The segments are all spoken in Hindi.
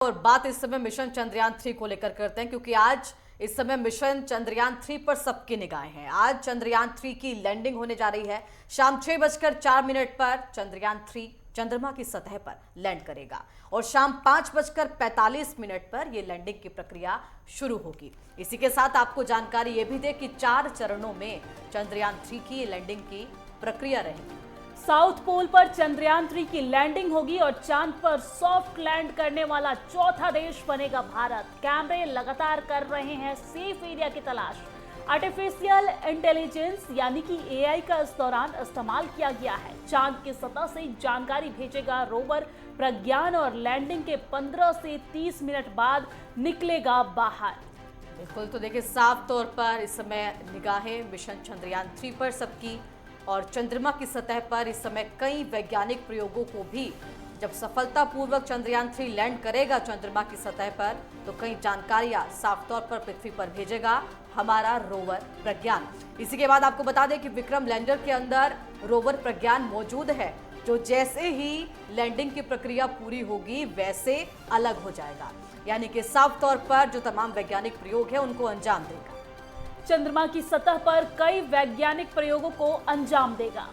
और बात इस समय मिशन चंद्रयान 3 को लेकर करते हैं, क्योंकि आज इस समय मिशन चंद्रयान 3 पर सबकी निगाहें हैं। आज चंद्रयान 3 की लैंडिंग होने जा रही है। शाम 6:04 पर चंद्रयान 3 चंद्रमा की सतह पर लैंड करेगा और शाम 5:45 पर यह लैंडिंग की प्रक्रिया शुरू होगी। इसी के साथ आपको जानकारी यह भी दे कि 4 चरणों में चंद्रयान 3 की लैंडिंग की प्रक्रिया रहेगी। साउथ पोल पर चंद्रयान 3 की लैंडिंग होगी और चांद पर सॉफ्ट लैंड करने वाला चौथा देश बनेगा भारत। कैमरे लगातार कर रहे हैं सेफ एरिया की तलाश। आर्टिफिशियल इंटेलिजेंस यानी कि एआई का इस दौरान इस्तेमाल किया गया है। चांद की सतह से जानकारी भेजेगा रोवर प्रज्ञान और लैंडिंग के 15 से 30 मिनट बाद निकलेगा बाहर। बिल्कुल, तो देखिए साफ तौर पर इस समय निगाहें मिशन चंद्रयान 3 पर सबकी, और चंद्रमा की सतह पर इस समय कई वैज्ञानिक प्रयोगों को भी, जब सफलतापूर्वक चंद्रयान 3 लैंड करेगा चंद्रमा की सतह पर, तो कई जानकारियां साफ तौर पर पृथ्वी पर भेजेगा हमारा रोवर प्रज्ञान। इसी के बाद आपको बता दें कि विक्रम लैंडर के अंदर रोवर प्रज्ञान मौजूद है, जो जैसे ही लैंडिंग की प्रक्रिया पूरी होगी वैसे अलग हो जाएगा, यानी कि साफ तौर पर जो तमाम वैज्ञानिक प्रयोग है उनको अंजाम देगा। चंद्रमा की सतह पर कई वैज्ञानिक प्रयोगों को अंजाम देगा।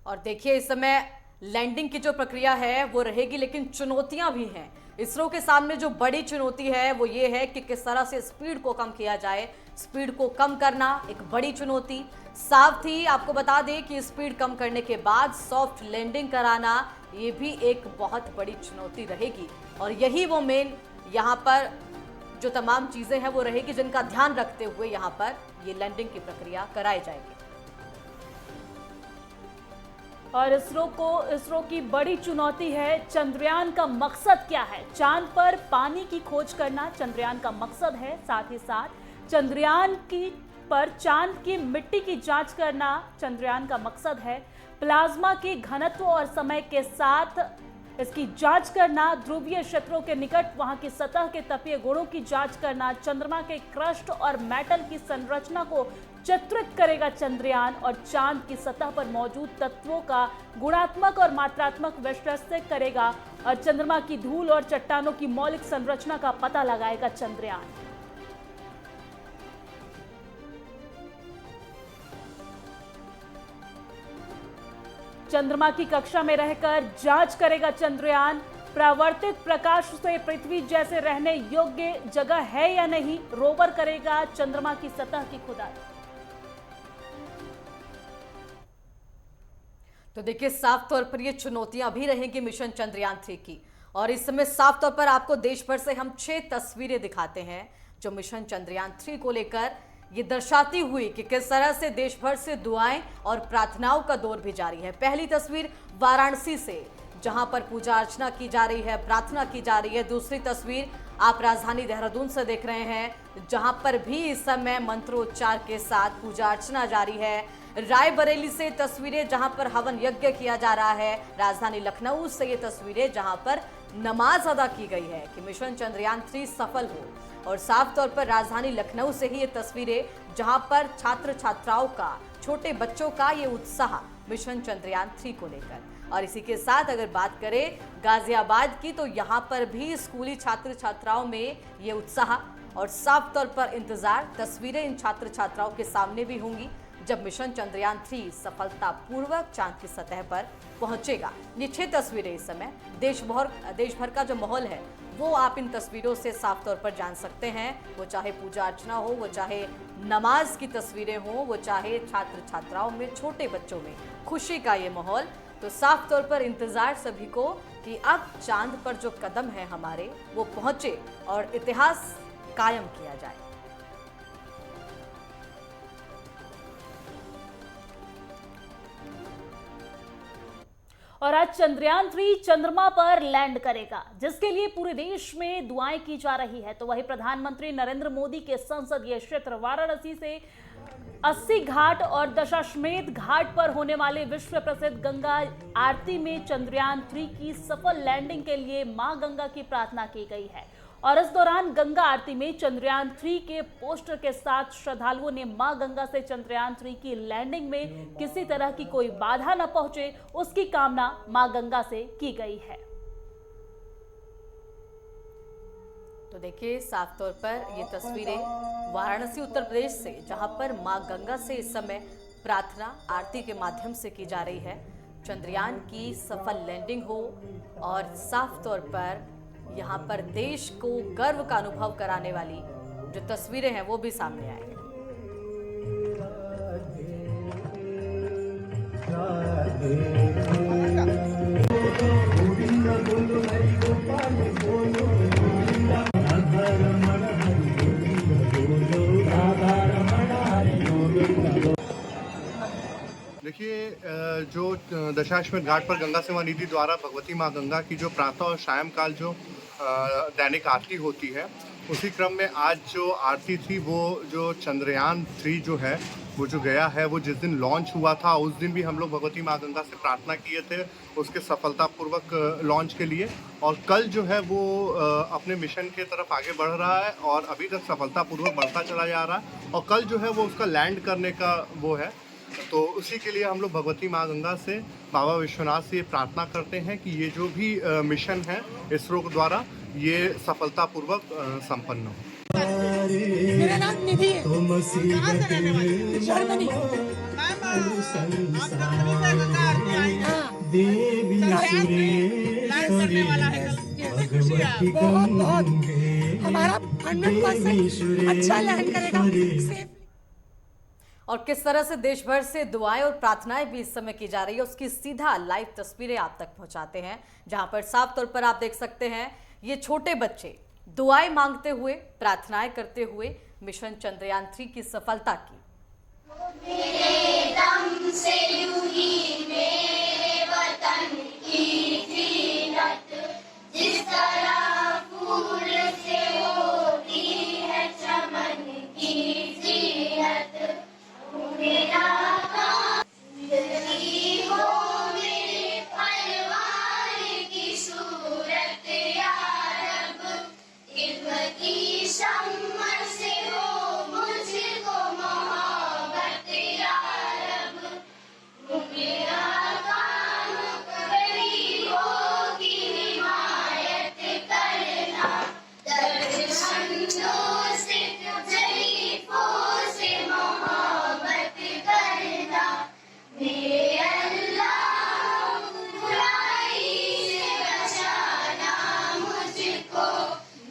और देखिए इस समय लैंडिंग की जो प्रक्रिया है वो रहेगी, लेकिन चुनौतियां भी हैं। इसरो के सामने जो बड़ी चुनौती है वो ये है कि किस तरह से स्पीड को कम किया जाए। स्पीड को कम करना एक बड़ी चुनौती। साथ ही आपको बता दें कि स्पीड कम करने के बाद सॉफ्ट लैंडिंग कराना ये भी एक बहुत बड़ी चुनौती रहेगी, और यही वो मेन यहाँ पर जो तमाम चीजें हैं वो रहेगी जिनका ध्यान रखते हुए यहाँ पर ये लैंडिंग की प्रक्रिया कराई जाएगी। और इसरो की बड़ी चुनौती है चंद्रयान का मकसद क्या है। चांद पर पानी की खोज करना चंद्रयान का मकसद है। साथ ही साथ चंद्रयान पर चांद की मिट्टी की जांच करना चंद्रयान का मकसद है। प्लाज्मा के घनत्व और समय के साथ इसकी जांच करना, ध्रुवीय क्षेत्रों के निकट वहां की सतह के तापीय गुणों की जांच करना, चंद्रमा के क्रस्ट और मेटल की संरचना को चित्रित करेगा चंद्रयान, और चांद की सतह पर मौजूद तत्वों का गुणात्मक और मात्रात्मक विश्लेषण करेगा, और चंद्रमा की धूल और चट्टानों की मौलिक संरचना का पता लगाएगा चंद्रयान। चंद्रमा की कक्षा में रहकर जांच करेगा चंद्रयान। परावर्तित प्रकाश से पृथ्वी जैसे रहने योग्य जगह है या नहीं, रोवर करेगा चंद्रमा की सतह की खुदाई। तो देखिए साफ तौर पर ये चुनौतियां भी रहेंगी मिशन चंद्रयान 3 की, और इस समय साफ तौर पर आपको देश भर से हम 6 तस्वीरें दिखाते हैं जो मिशन चंद्रयान 3 को लेकर ये दर्शाती हुई कि किस तरह से देश भर से दुआएं और प्रार्थनाओं का दौर भी जारी है। पहली तस्वीर वाराणसी से, जहां पर पूजा अर्चना की जा रही है, प्रार्थना की जा रही है। दूसरी तस्वीर आप राजधानी देहरादून से देख रहे हैं, जहां पर भी इस समय मंत्रोच्चार के साथ पूजा अर्चना जारी है। रायबरेली से तस्वीरें जहां पर हवन यज्ञ किया जा रहा है। राजधानी लखनऊ से ये तस्वीरें जहां पर नमाज अदा की गई है कि मिशन चंद्रयान 3 सफल हो, और साफ तौर पर राजधानी लखनऊ से ही ये तस्वीरें जहां पर छात्र छात्राओं का, छोटे बच्चों का ये उत्साह मिशन चंद्रयान 3 को लेकर। और इसी के साथ अगर बात करें गाजियाबाद की, तो यहाँ पर भी स्कूली छात्र छात्राओं में ये उत्साह और साफ तौर पर इंतजार। तस्वीरें इन छात्र छात्राओं के सामने भी होंगी जब मिशन चंद्रयान 3 सफलतापूर्वक चांद की सतह पर पहुंचेगा। ये 6 तस्वीरें इस समय देश भर का जो माहौल है वो आप इन तस्वीरों से साफ तौर पर जान सकते हैं। वो चाहे पूजा अर्चना हो, वो चाहे नमाज की तस्वीरें हो, वो चाहे छात्र छात्राओं में, छोटे बच्चों में खुशी का ये माहौल। तो साफ तौर पर इंतजार सभी को कि अब चांद पर जो कदम है हमारे वो पहुंचे और इतिहास कायम किया जाए। और आज चंद्रयान 3 चंद्रमा पर लैंड करेगा, जिसके लिए पूरे देश में दुआएं की जा रही है। तो वही प्रधानमंत्री नरेंद्र मोदी के संसदीय क्षेत्र वाराणसी से 80 घाट और दशाश्वमेध घाट पर होने वाले विश्व प्रसिद्ध गंगा आरती में चंद्रयान 3 की सफल लैंडिंग के लिए मां गंगा की प्रार्थना की गई है। और इस दौरान गंगा आरती में चंद्रयान 3 के पोस्टर के साथ श्रद्धालुओं ने मां गंगा से चंद्रयान 3 की लैंडिंग में किसी तरह की कोई बाधा न पहुंचे, उसकी कामना मां गंगा से की गई है। तो देखिए साफ तौर पर ये तस्वीरें वाराणसी उत्तर प्रदेश से, जहां पर मां गंगा से इस समय प्रार्थना आरती के माध्यम से की जा रही है। चंद्रयान की सफल लैंडिंग हो और साफ तौर पर यहाँ पर देश को गर्व का अनुभव कराने वाली जो तस्वीरें हैं वो भी सामने आए। देखिए, जो दशाश्वमेध घाट पर गंगा सेवा निधि द्वारा भगवती माँ गंगा की जो प्रातः और सायंकाल जो दैनिक आरती होती है, उसी क्रम में आज जो आरती थी वो जो चंद्रयान 3 जो है वो जो गया है, वो जिस दिन लॉन्च हुआ था उस दिन भी हम लोग भगवती माँ गंगा से प्रार्थना किए थे उसके सफलतापूर्वक लॉन्च के लिए। और कल जो है वो अपने मिशन के तरफ आगे बढ़ रहा है और अभी तक सफलतापूर्वक बढ़ता चला जा रहा है और कल जो है वो उसका लैंड करने का वो है। तो उसी के लिए हम लोग भगवती माँ गंगा से, बाबा विश्वनाथ से ये प्रार्थना करते हैं कि ये जो भी मिशन है इसरो द्वारा ये सफलतापूर्वक संपन्न हो। मेरा नाम निधि है। कहाँ से रहने वाले? जर्मनी। करने वाला है, कैसे खुशी है? बहुत हमारा 100% अच्छा लैंड करेगा। और किस तरह से देश भर से दुआएं और प्रार्थनाएं भी इस समय की जा रही है उसकी सीधा लाइव तस्वीरें आप तक पहुंचाते हैं, जहां पर साफ तौर पर आप देख सकते हैं ये छोटे बच्चे दुआएं मांगते हुए, प्रार्थनाएं करते हुए मिशन चंद्रयान 3 की सफलता की। मेरे दम से यूं ही मेरे वतन की जीनत, जिस तरह फूल से होती है चमन की जीनत, मेरा काम जिंदगी हो मेरे परिवार की सूरत या रब, की शम्मा से हो मुझको मोहब्बत या रब, मेरा काम गरीबों की हिमायत करना, दर्शनों से जरीफों से मोहब्बत करना, मेरे अल्लाह बुराई से बचाना मुझको,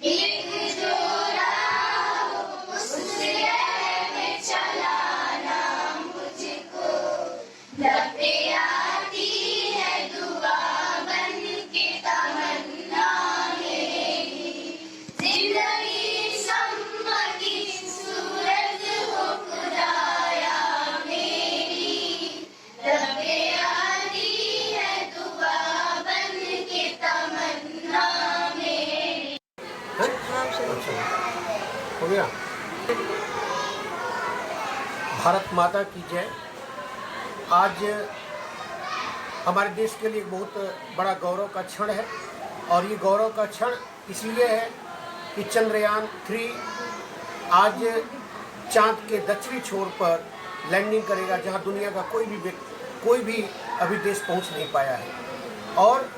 एक जो राह उस राह में चलाना मुझको, लपे आती है दुआ बन के तमन्ना मेरी, जिंदगी शम्मा की सूरत हो खुदाया मेरी, लपे आती है दुआ बन के तमन्ना मेरी। हो गया। भारत माता की जय। आज हमारे देश के लिए एक बहुत बड़ा गौरव का क्षण है और ये गौरव का क्षण इसलिए है कि चंद्रयान 3 आज चांद के दक्षिणी छोर पर लैंडिंग करेगा, जहां दुनिया का कोई भी अभी देश पहुंच नहीं पाया है। और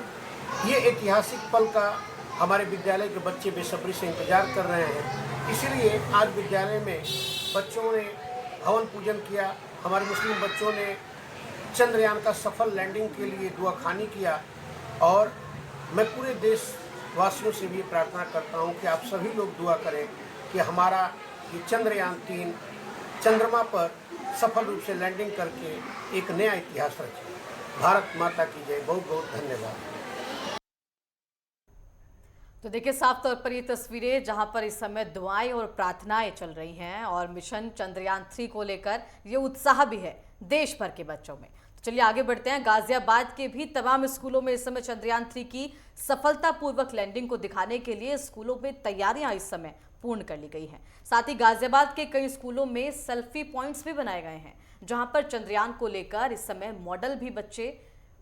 ये ऐतिहासिक पल का हमारे विद्यालय के बच्चे बेसब्री से इंतजार कर रहे हैं। इसीलिए आज विद्यालय में बच्चों ने हवन पूजन किया, हमारे मुस्लिम बच्चों ने चंद्रयान का सफल लैंडिंग के लिए दुआ खानी किया। और मैं पूरे देशवासियों से भी प्रार्थना करता हूं कि आप सभी लोग दुआ करें कि हमारा ये चंद्रयान 3 चंद्रमा पर सफल रूप से लैंडिंग करके एक नया इतिहास रचे। भारत माता की जय। बहुत बहुत धन्यवाद। तो देखिए साफ तौर पर ये तस्वीरें जहां पर इस समय दुआएं और प्रार्थनाएं चल रही हैं और मिशन चंद्रयान 3 को लेकर ये उत्साह भी है देश भर के बच्चों में। तो चलिए आगे बढ़ते हैं। गाजियाबाद के भी तमाम स्कूलों में इस समय चंद्रयान 3 की सफलतापूर्वक लैंडिंग को दिखाने के लिए स्कूलों में तैयारियां इस समय पूर्ण कर ली गई हैं। साथ ही गाजियाबाद के कई स्कूलों में सेल्फी पॉइंट्स भी बनाए गए हैं, जहां पर चंद्रयान को लेकर इस समय मॉडल भी बच्चे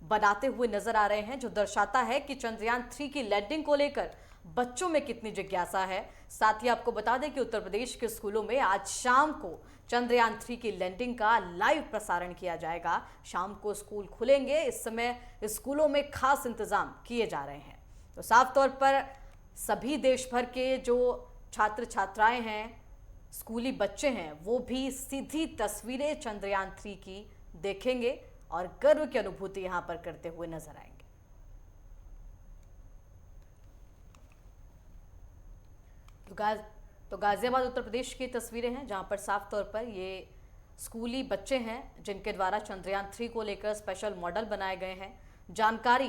बनाते हुए नजर आ रहे हैं, जो दर्शाता है कि चंद्रयान 3 की लैंडिंग को लेकर बच्चों में कितनी जिज्ञासा है। साथ ही आपको बता दें कि उत्तर प्रदेश के स्कूलों में आज शाम को चंद्रयान 3 की लैंडिंग का लाइव प्रसारण किया जाएगा। शाम को स्कूल खुलेंगे। इस समय स्कूलों में खास इंतजाम किए जा रहे हैं। तो साफ तौर पर सभी देश भर के जो छात्र छात्राएं हैं, स्कूली बच्चे हैं, वो भी सीधी तस्वीरें चंद्रयान 3 की देखेंगे और गर्व की अनुभूति यहां पर करते हुए नजर आएंगे। तो गाजियाबाद उत्तर प्रदेश की तस्वीरें हैं जहां पर साफ तौर पर ये स्कूली बच्चे हैं जिनके द्वारा चंद्रयान 3 को लेकर स्पेशल मॉडल बनाए गए हैं। जानकारी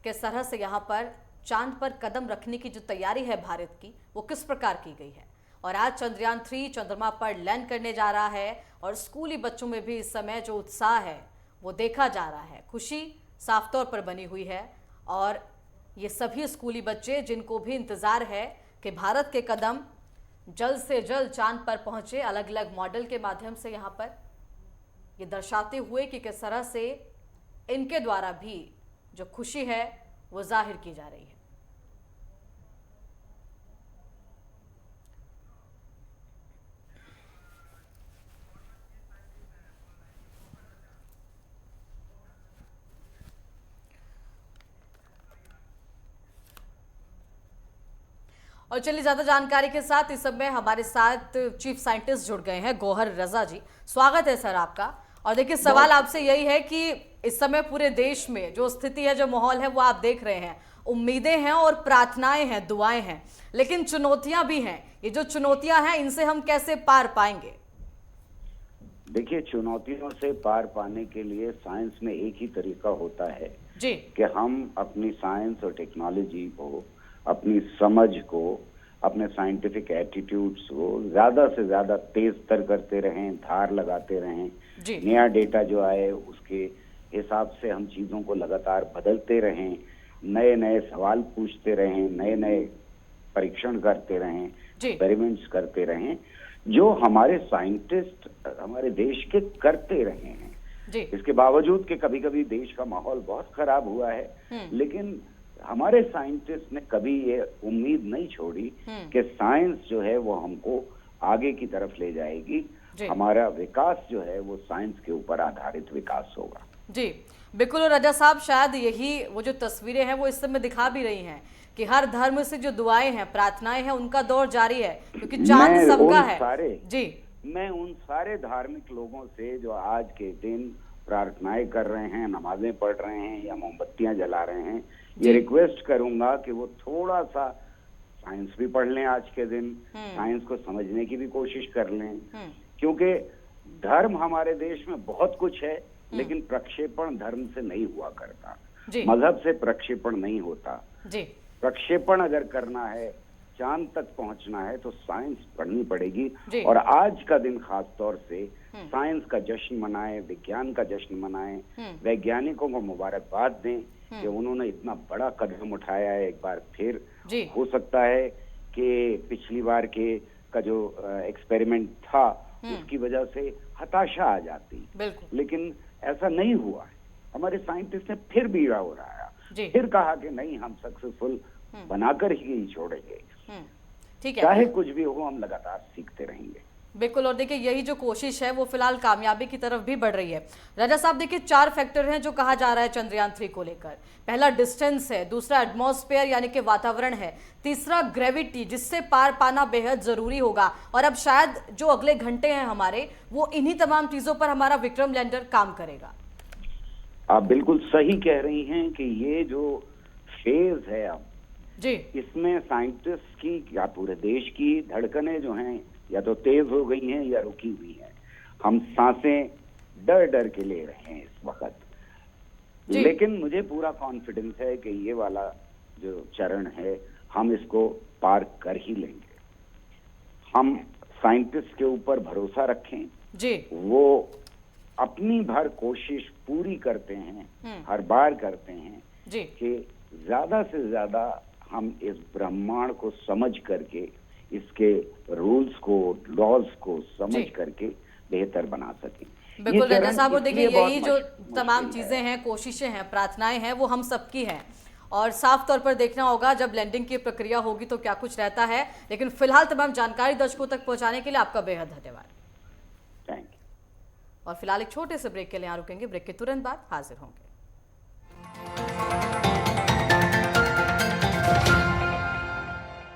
किस तरह से यहाँ पर चांद पर कदम रखने की जो तैयारी है भारत की, वो किस प्रकार की गई है। और आज चंद्रयान 3 चंद्रमा पर लैंड करने जा रहा है और स्कूली बच्चों में भी इस समय जो उत्साह है वो देखा जा रहा है। खुशी साफ तौर पर बनी हुई है और ये सभी स्कूली बच्चे जिनको भी इंतजार है कि भारत के कदम जल्द से जल्द चांद पर पहुंचे, अलग अलग मॉडल के माध्यम से यहाँ पर ये दर्शाते हुए कि किस तरह से इनके द्वारा भी जो खुशी है वो जाहिर की जा रही है। और चलिए ज्यादा जानकारी के साथ इस समय हमारे साथ चीफ साइंटिस्ट जुड़ गए हैं, गौहर रजा जी। स्वागत है सर आपका। और देखिए सवाल आपसे यही है कि इस समय पूरे देश में जो स्थिति है, जो माहौल है, वो आप देख रहे हैं। उम्मीदें हैं और प्रार्थनाएं हैं, दुआएं हैं, लेकिन चुनौतियां भी हैं। ये जो चुनौतियां हैं इनसे हम कैसे पार पाएंगे? देखिए, चुनौतियों से पार पाने के लिए साइंस में एक ही तरीका होता है जी कि हम अपनी साइंस और टेक्नोलॉजी को, अपनी समझ को, अपने साइंटिफिक एटीट्यूड्स को ज्यादा से ज्यादा तेज तर करते रहें, धार लगाते रहें। नया डेटा जो आए उसके हिसाब से हम चीजों को लगातार बदलते रहें, नए नए सवाल पूछते रहें, नए नए परीक्षण करते रहें, एक्सपेरिमेंट्स करते रहें, जो हमारे साइंटिस्ट हमारे देश के करते रहे हैं। इसके बावजूद कि कभी कभी देश का माहौल बहुत खराब हुआ है, लेकिन हमारे साइंटिस्ट ने कभी ये उम्मीद नहीं छोड़ी कि साइंस जो है वो हमको आगे की तरफ ले जाएगी। हमारा विकास जो है वो साइंस के ऊपर आधारित विकास होगा। जी बिल्कुल। और रजा साहब, शायद यही वो जो तस्वीरें हैं वो इस समय दिखा भी रही हैं कि हर धर्म से जो दुआएं हैं, प्रार्थनाएं हैं, उनका दौर जारी है, क्योंकि चांद सबका है। जी, मैं उन सारे धार्मिक लोगों से जो आज के दिन प्रार्थनाएं कर रहे हैं, नमाजें पढ़ रहे हैं या मोमबत्तियां जला रहे हैं, ये रिक्वेस्ट करूंगा कि वो थोड़ा सा साइंस भी पढ़ लें। आज के दिन साइंस को समझने की भी कोशिश कर लें, क्योंकि धर्म हमारे देश में बहुत कुछ है, लेकिन प्रक्षेपण धर्म से नहीं हुआ करता, मजहब से प्रक्षेपण नहीं होता। प्रक्षेपण अगर करना है, चांद तक पहुंचना है, तो साइंस पढ़नी पड़ेगी। और आज का दिन खास तौर से साइंस का जश्न मनाएं, विज्ञान का जश्न मनाएं, वैज्ञानिकों को मुबारकबाद दें कि उन्होंने इतना बड़ा कदम उठाया है। एक बार फिर हो सकता है कि पिछली बार के का जो एक्सपेरिमेंट था उसकी वजह से हताशा आ जाती, लेकिन ऐसा नहीं हुआ है। हमारे साइंटिस्ट ने फिर बीड़ा उड़ाया, फिर कहा कि नहीं, हम सक्सेसफुल बनाकर ही छोड़ेंगे। ठीक है, चाहे कुछ भी हो, हम लगातार सीखते रहेंगे। बिल्कुल। और देखिए यही जो कोशिश है वो फिलहाल कामयाबी की तरफ भी बढ़ रही है। राजा साहब, देखिए 4 फैक्टर हैं जो कहा जा रहा है चंद्रयान 3 को लेकर। पहला डिस्टेंस है, दूसरा एटमॉस्फेयर यानी कि वातावरण है, तीसरा ग्रेविटी जिससे पार पाना बेहद जरूरी होगा, और अब शायद जो अगले घंटे हैं हमारे, वो इन्हीं तमाम चीजों पर हमारा विक्रम लैंडर काम करेगा। आप बिल्कुल सही कह रही हैं कि ये जो फेज है अब जी, इसमें साइंटिस्ट की या पूरे देश की धड़कनें जो हैं या तो तेज हो गई हैं या रुकी हुई हैं। हम सांसें डर डर के ले रहे हैं इस वक्त, लेकिन मुझे पूरा कॉन्फिडेंस है कि ये वाला जो चरण है हम इसको पार कर ही लेंगे। हम साइंटिस्ट के ऊपर भरोसा रखें जी, वो अपनी भर कोशिश पूरी करते हैं, हर बार करते हैं जी, कि ज्यादा से ज्यादा हम इस ब्रह्मांड को समझ करके, इसके रूल्स को, लॉज को समझ करके बेहतर बना सकें। बिल्कुल राजा साहब, और देखिए यही जो तमाम चीजें हैं, कोशिशें हैं, प्रार्थनाएं हैं, वो हम सबकी हैं। और साफ तौर पर देखना होगा जब लैंडिंग की प्रक्रिया होगी तो क्या कुछ रहता है। लेकिन फिलहाल तमाम जानकारी दर्शकों तक पहुंचाने के लिए आपका बेहद धन्यवाद। Thank you. और फिलहाल एक छोटे से ब्रेक के लिए यहाँ रुकेंगे, ब्रेक के तुरंत बाद हाजिर होंगे।